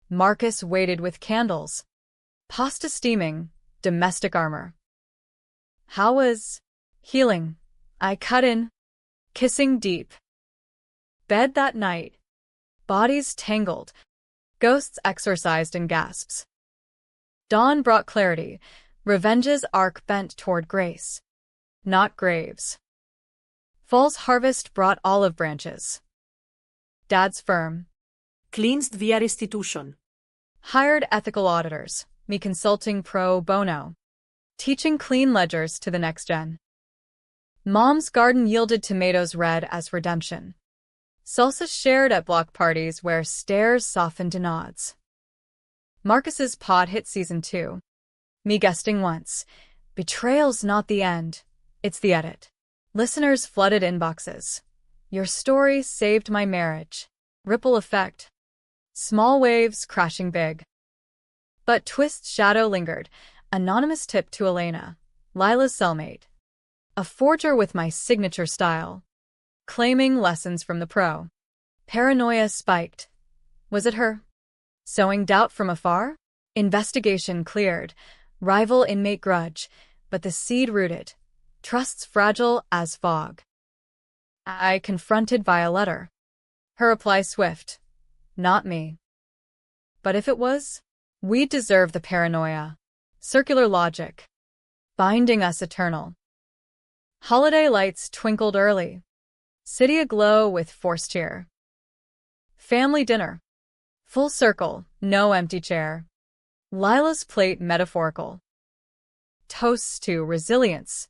Marcus waited with candles. Pasta steaming. Domestic armor. How was healing? I cut in. Kissing deep. Bed that night. Bodies tangled. Ghosts exorcised in gasps. Dawn brought clarity. Revenge's arc bent toward grace. Not graves. Fall's harvest brought olive branches. Dad's firm. Cleansed via restitution. Hired ethical auditors. Me consulting pro bono. Teaching clean ledgers to the next gen. Mom's garden yielded tomatoes red as redemption. Salsa shared at block parties where stares softened to nods. Marcus's pod hit season 2. Me guesting once. Betrayal's not the end. It's the edit. Listeners flooded inboxes. Your story saved my marriage. Ripple effect. Small waves crashing big. But Twist's shadow lingered. Anonymous tip to Elena, Lila's cellmate. A forger with my signature style. Claiming lessons from the pro. Paranoia spiked. Was it her? Sowing doubt from afar? Investigation cleared. Rival inmate grudge. But the seed rooted. Trust's fragile as fog. I confronted via letter. Her reply swift. Not me. But if it was? We deserve the paranoia. Circular logic. Binding us eternal. Holiday lights twinkled early. City aglow with forced cheer. Family dinner. Full circle, no empty chair. Lila's plate metaphorical. Toasts to resilience.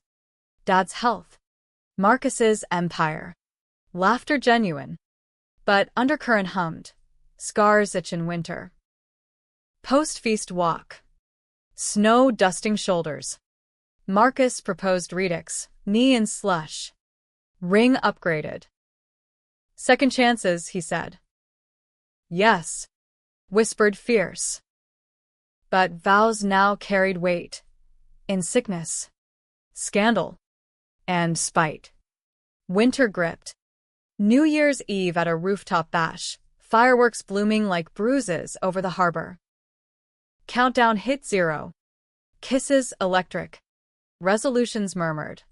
Dad's health. Marcus's empire. Laughter genuine. But undercurrent hummed. Scars itch in winter. Post-feast walk. Snow dusting shoulders. Marcus proposed redux, knee in slush. Ring upgraded. Second chances, he said. Yes, whispered fierce. But vows now carried weight. In sickness, scandal, and spite. Winter gripped. New Year's Eve at a rooftop bash, fireworks blooming like bruises over the harbor. Countdown hit 0. Kisses electric. Resolutions murmured.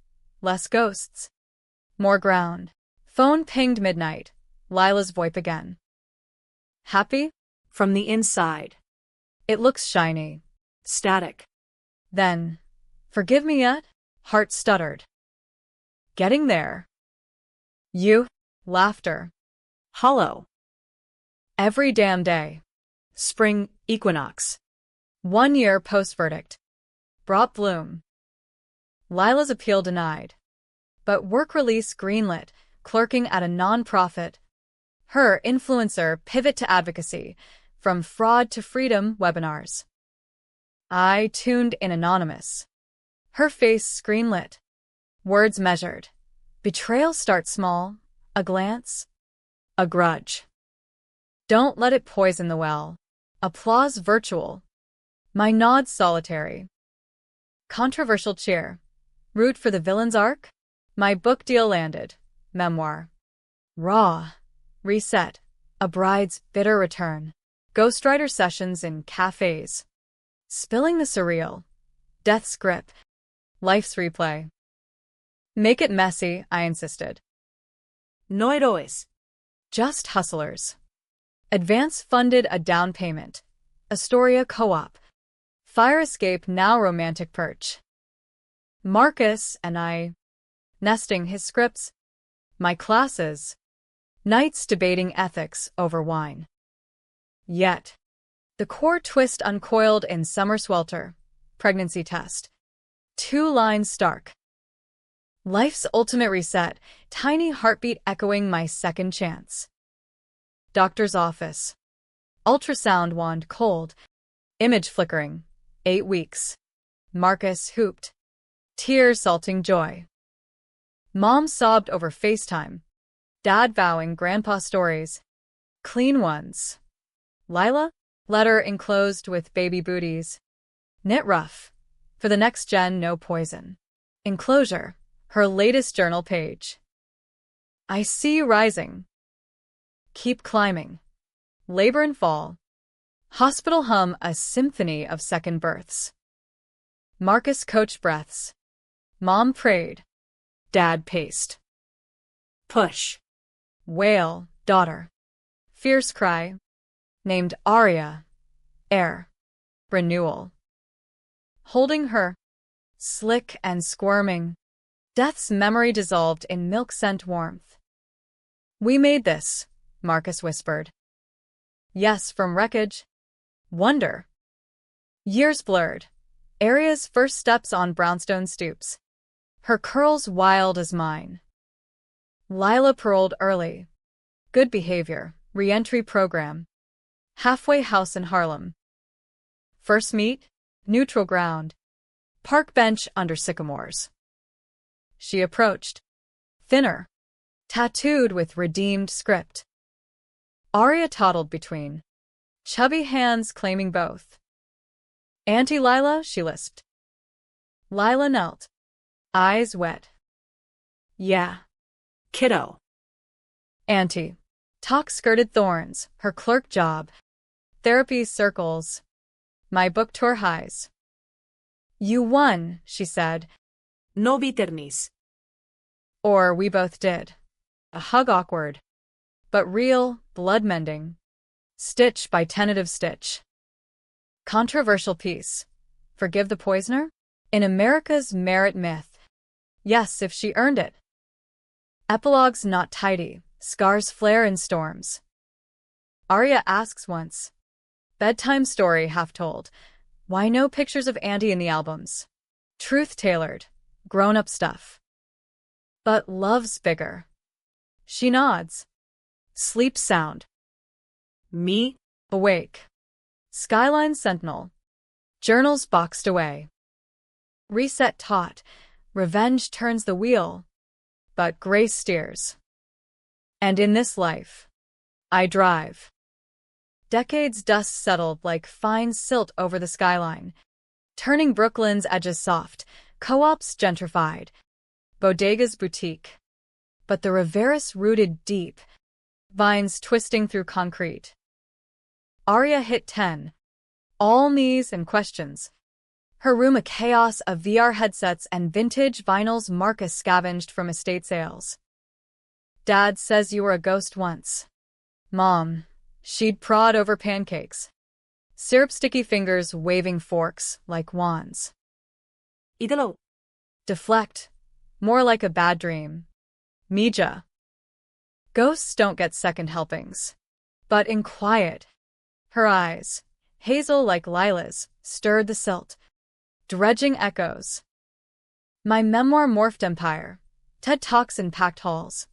Less ghosts. More ground. Phone pinged midnight. Lila's VoIP again. Happy? From the inside. It looks shiny. Static. Then, forgive me yet? Heart stuttered. Getting there. You? Laughter. Hollow. Every damn day. Spring equinox. 1 year post-verdict. Brought bloom. Lila's appeal denied. But work release greenlit, clerking at a non-profit. Her influencer pivot to advocacy, from fraud to freedom webinars. I tuned in anonymous. Her face screenlit. Words measured. Betrayal starts small. A glance. A grudge. Don't let it poison the well. Applause virtual. My nods solitary. Controversial cheer. Root for the villain's arc? My book deal landed. Memoir. Raw. Reset. A bride's bitter return. Ghostwriter sessions in cafes. Spilling the surreal. Death's grip. Life's replay. Make it messy, I insisted. No héroes. Just hustlers. Advance funded a down payment. Astoria co-op. Fire escape now romantic perch. Marcus and I. Nesting his scripts. My classes. Nights debating ethics over wine. Yet. The core twist uncoiled in summer swelter. Pregnancy test. 2 lines stark. Life's ultimate reset. Tiny heartbeat echoing my second chance. Doctor's office. Ultrasound wand cold. Image flickering. 8 weeks. Marcus hooped, tears salting joy. Mom sobbed over FaceTime, Dad vowing grandpa stories, clean ones. Lila, letter enclosed with baby booties. Knit rough. For the next gen, no poison. Enclosure, her latest journal page. I see you rising. Keep climbing. Labor and fall. Hospital hum, a symphony of second births. Marcus coached breaths. Mom prayed. Dad paced. Push. Wail, daughter. Fierce cry. Named Aria. Air. Renewal. Holding her. Slick and squirming. Death's memory dissolved in milk-scent warmth. We made this, Marcus whispered. Yes, from wreckage. Wonder. Years blurred. Aria's first steps on brownstone stoops. Her curls wild as mine. Lila paroled early. Good behavior, re-entry program. Halfway house in Harlem. First meet, neutral ground. Park bench under sycamores. She approached. Thinner. Tattooed with redeemed script. Aria toddled between. Chubby hands claiming both. Auntie Lila, she lisped. Lila knelt. Eyes wet. Yeah. Kiddo. Auntie. Talk skirted thorns, her clerk job. Therapy circles. My book tour highs. You won, she said. No bitternis. Or we both did. A hug awkward. But real, blood mending. Stitch by tentative stitch. Controversial piece. Forgive the poisoner? In America's merit myth. Yes, if she earned it. Epilogues not tidy. Scars flare in storms. Aria asks once. Bedtime story half told. Why no pictures of Andy in the albums? Truth tailored. Grown-up stuff. But love's bigger. She nods. Sleep sound. Me? Awake. Skyline sentinel. Journals boxed away. Reset taut. Revenge turns the wheel. But grace steers. And in this life, I drive. Decades dust settled like fine silt over the skyline, turning Brooklyn's edges soft, co-ops gentrified, bodegas boutique. But the Riveras rooted deep, vines twisting through concrete. Aria hit 10. All knees and questions. Her room a chaos of VR headsets and vintage vinyls Marcus scavenged from estate sales. Dad says you were a ghost once. Mom, she'd prod over pancakes. Syrup-sticky fingers waving forks like wands. Idolo. Deflect. More like a bad dream. Mija. Ghosts don't get second helpings. But in quiet. Her eyes, hazel like lilas, stirred the silt. Dredging echoes. My memoir morphed empire. TED Talks in packed halls.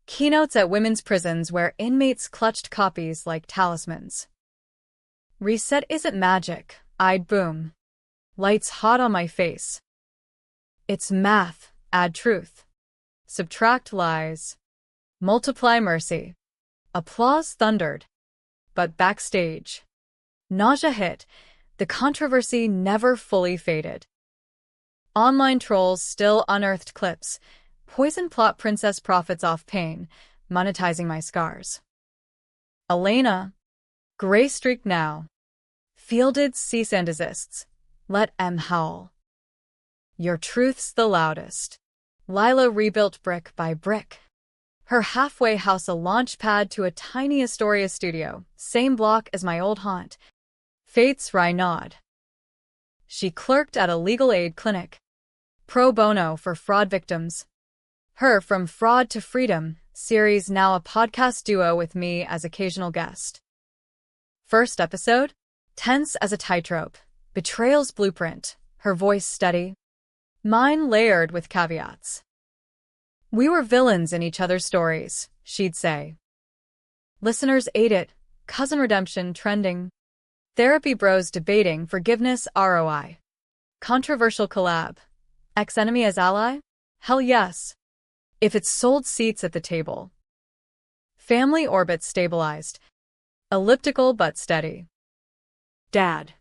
Keynotes at women's prisons where inmates clutched copies like talismans. Reset isn't magic, I'd boom. Lights hot on my face. It's math, add truth. Subtract lies. Multiply mercy. Applause thundered. But backstage. Nausea hit. The controversy never fully faded. Online trolls still unearthed clips. Poison plot princess profits off pain, monetizing my scars. Elena. Gray streak now. Fielded cease and desists. Let M howl. Your truth's the loudest. Lila rebuilt brick by brick. Her halfway house a launch pad to a tiny Astoria studio, same block as my old haunt. Fate's wry nod. She clerked at a legal aid clinic. Pro bono for fraud victims. Her From Fraud to Freedom series now a podcast duo with me as occasional guest. First episode? Tense as a tightrope. Betrayal's blueprint. Her voice steady. Mine layered with caveats. We were villains in each other's stories, she'd say. Listeners ate it. Cousin redemption trending. Therapy bros debating forgiveness ROI. Controversial collab. Ex-enemy as ally? Hell yes. If it sold seats at the table. Family orbit stabilized. Elliptical but steady. Dad.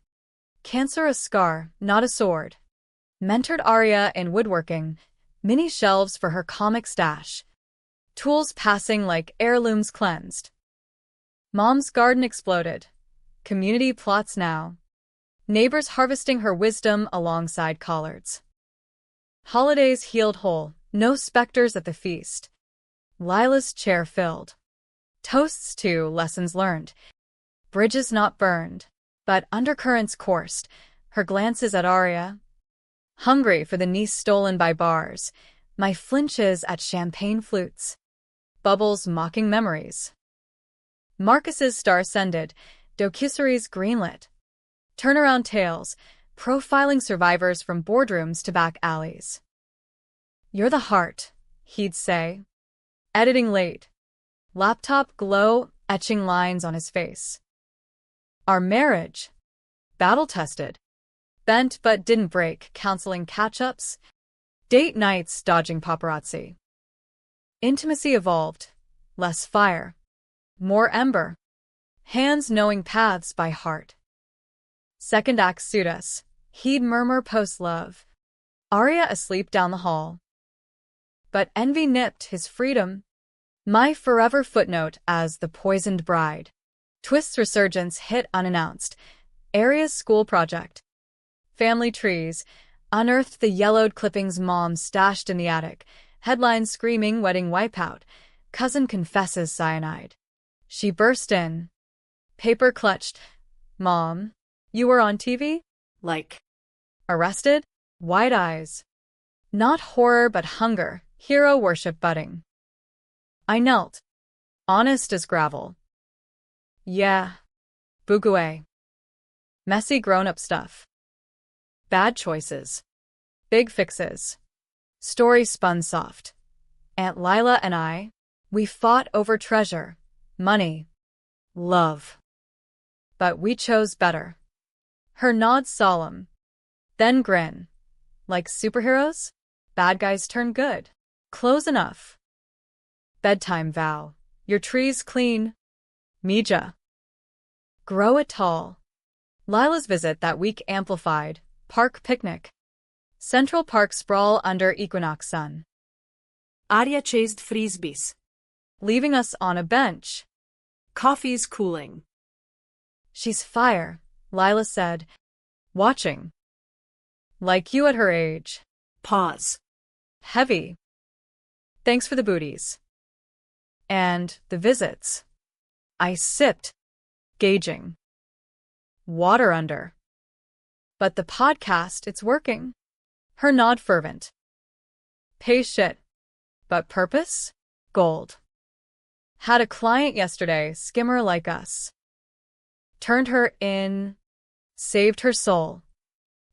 Cancer a scar, not a sword. Mentored Arya in woodworking. Mini shelves for her comic stash. Tools passing like heirlooms cleansed. Mom's garden exploded. Community plots now. Neighbors harvesting her wisdom alongside collards. Holidays healed whole, no specters at the feast. Lila's chair filled. Toasts to lessons learned. Bridges not burned, but undercurrents coursed. Her glances at Arya. Hungry for the niece stolen by bars. My flinches at champagne flutes. Bubbles mocking memories. Marcus's star-sended. Docuseries greenlit. Turnaround tales, profiling survivors from boardrooms to back alleys. You're the heart, he'd say. Editing late. Laptop glow, etching lines on his face. Our marriage. Battle-tested. Bent but didn't break, counseling catch-ups. Date nights dodging paparazzi. Intimacy evolved. Less fire. More ember. Hands knowing paths by heart. Second act suit us. He'd murmur post-love. Arya asleep down the hall. But envy nipped his freedom. My forever footnote as the poisoned bride. Twist's resurgence hit unannounced. Arya's school project. Family trees. Unearthed the yellowed clippings mom stashed in the attic. Headlines screaming wedding wipeout. Cousin confesses cyanide. She burst in. Paper clutched. Mom, you were on TV? Like. Arrested? Wide eyes. Not horror but hunger, hero worship budding. I knelt. Honest as gravel. Yeah. Bugue. Messy grown-up stuff. Bad choices. Big fixes. Story spun soft. Aunt Lila and I, we fought over treasure, money, love. But we chose better. Her nod solemn. Then grin. Like superheroes? Bad guys turn good. Close enough. Bedtime vow. Your tree's clean. Mija. Grow it tall. Lila's visit that week amplified. Park picnic. Central Park sprawl under equinox sun. Arya chased frisbees. Leaving us on a bench. Coffee's cooling. She's fire, Lila said. Watching. Like you at her age. Pause. Heavy. Thanks for the booties. And the visits. I sipped. Gauging. Water under. But the podcast, it's working. Her nod fervent. Pay shit. But purpose? Gold. Had a client yesterday, skimmer like us. Turned her in. Saved her soul.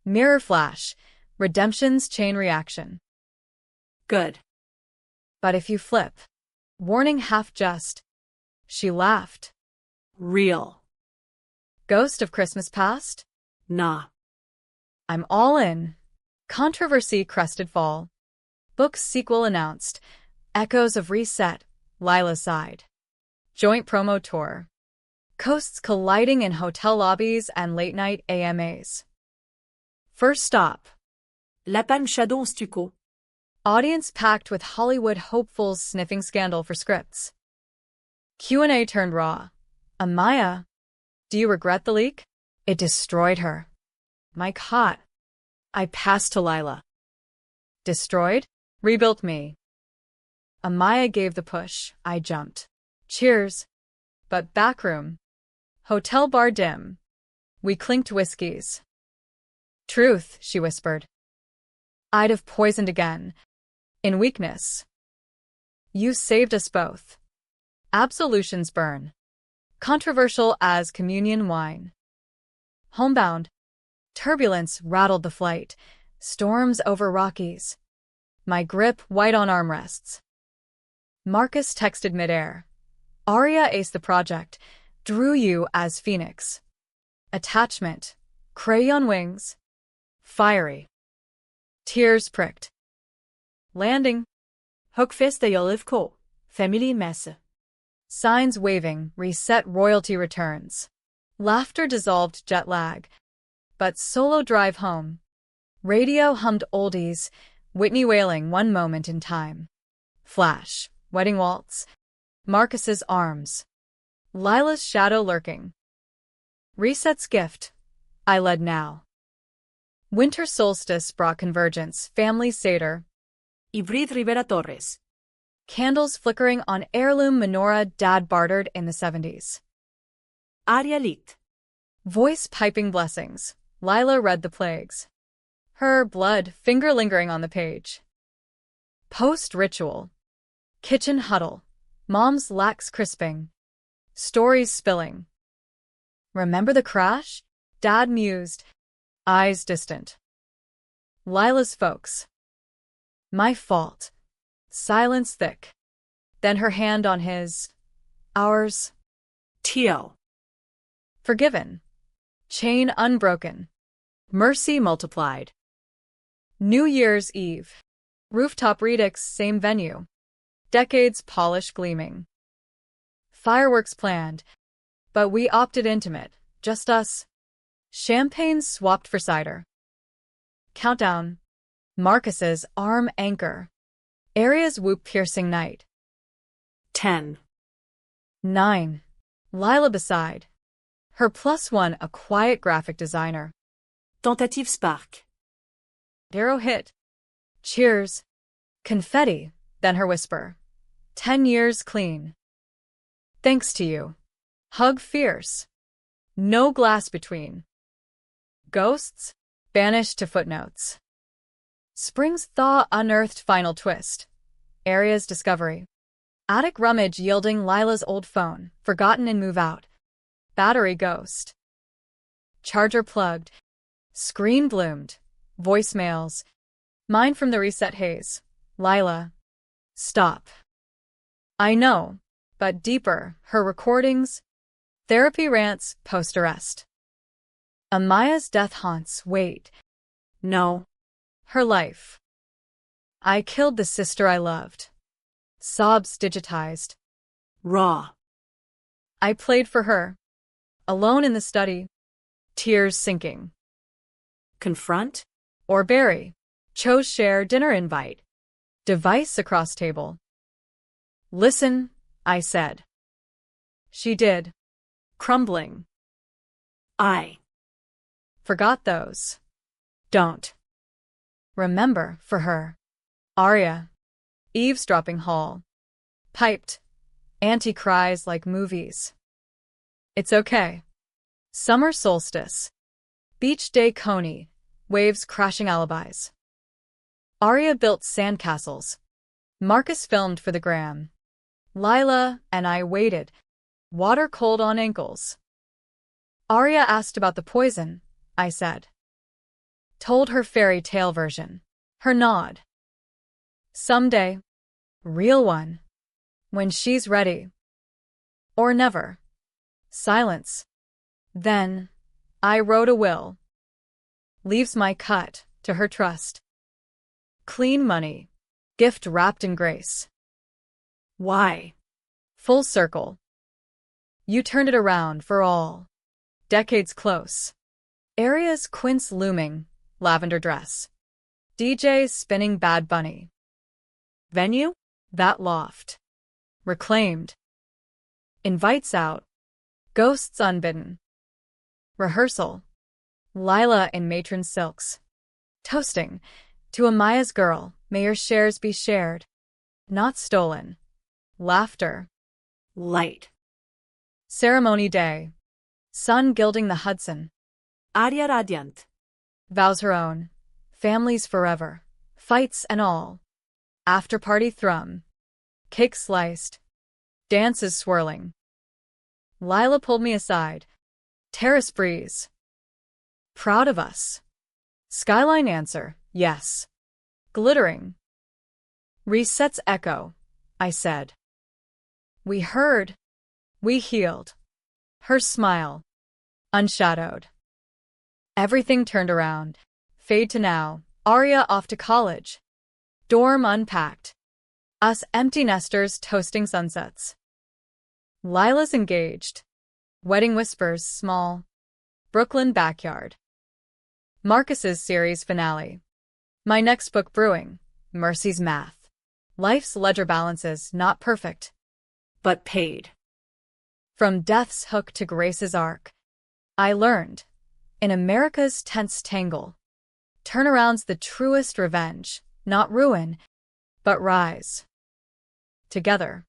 Mirror flash. Redemption's chain reaction. Good. But if you flip. Warning half just. She laughed. Real. Ghost of Christmas past? Nah. I'm all in. Controversy crested fall. Book sequel announced. Echoes of reset. Lila sighed. Joint promo tour. Coasts colliding in hotel lobbies and late-night AMAs. First stop. Lapin Shadow Stucco. Audience packed with Hollywood hopefuls sniffing scandal for scripts. Q&A turned raw. Amaya, do you regret the leak? It destroyed her. Mike hot. I passed to Lila. Destroyed? Rebuilt me. Amaya gave the push. I jumped. Cheers. But backroom. Hotel bar dim. We clinked whiskeys. Truth, she whispered. I'd have poisoned again. In weakness. You saved us both. Absolutions burn. Controversial as communion wine. Homebound. Turbulence rattled the flight. Storms over Rockies. My grip white on armrests. Marcus texted midair. Arya aced the project. Drew you as Phoenix. attachment, crayon wings, fiery. Tears pricked. Landing. Hugfest Yolivko. Family messe. Signs waving, reset royalty returns. Laughter dissolved jet lag. But solo drive home. Radio hummed oldies, Whitney wailing one moment in time. Flash, wedding waltz. Marcus's arms. Lila's shadow lurking. Reset's gift. I led now. Winter solstice brought convergence, family seder. Ibrid Rivera Torres. Candles flickering on heirloom menorah Dad bartered in the 70s. Aria Lit. Voice piping blessings. Lila read the plagues. Her blood finger lingering on the page. Post-ritual. Kitchen huddle. Mom's lax crisping. Stories spilling. Remember the crash? Dad mused. Eyes distant. Lila's folks. My fault. Silence thick. Then her hand on his. Ours. Tio. Forgiven. Chain unbroken. Mercy multiplied. New Year's Eve. Rooftop redux, same venue. Decades polish gleaming. Fireworks planned. But we opted intimate. Just us. Champagne swapped for cider. Countdown. Marcus's arm anchor. Aria's whoop-piercing night. 10. 9. Lila beside. Her +1 a quiet graphic designer. Tentative spark. Darrow hit. Cheers. Confetti, then her whisper. 10 years clean. Thanks to you. Hug fierce. No glass between. Ghosts? Banished to footnotes. Spring's thaw unearthed final twist. Aria's discovery. Attic rummage yielding Lila's old phone, forgotten in move out. Battery ghost. Charger plugged. Screen bloomed. Voicemails. Mine from the reset haze. Lila. Stop. I know, but deeper, her recordings. Therapy rants post-arrest. Amaya's death haunts, wait. No. Her life. I killed the sister I loved. Sobs digitized. Raw. I played for her. Alone in the study. Tears sinking. Confront? Or bury. Chose share dinner invite. Device across table. Listen, I said. She did. Crumbling. I. Forgot those. Don't. Remember for her. Aria. Eavesdropping hall. Piped. Auntie cries like movies. It's okay. Summer solstice. Beach day Coney. Waves crashing alibis. Aria built sandcastles. Marcus filmed for the gram. Lila and I waited. Water cold on ankles. Aria asked about the poison, I said. Told her fairy tale version. Her nod. Someday. Real one. When she's ready. Or never. Silence. Then, I wrote a will. Leaves my cut to her trust. Clean money. Gift wrapped in grace. Why? Full circle. You turned it around for all. Decades close. Aria's quince looming, lavender dress. DJ spinning Bad Bunny. Venue? That loft. Reclaimed. Invites out. Ghosts unbidden. Rehearsal. Lila in matron silks. Toasting. To Amaya's girl, may your shares be shared. Not stolen. Laughter. Light. Ceremony day. Sun gilding the Hudson. Aria Radiant. Vows her own. Families forever. Fights and all. After party thrum. Cake sliced. Dances swirling. Lila pulled me aside. Terrace breeze. Proud of us. Skyline answer, yes. Glittering. Reset's echo, I said. We heard. We healed. Her smile. Unshadowed. Everything turned around. Fade to now. Arya off to college. Dorm unpacked. Us empty nesters toasting sunsets. Lila's engaged. Wedding whispers small. Brooklyn backyard. Marcus's series finale. My next book brewing. Mercy's math. Life's ledger balances not perfect, But paid. from death's hook to grace's arc. I learned, in America's tense tangle, turnaround's the truest revenge, not ruin, but rise. Together.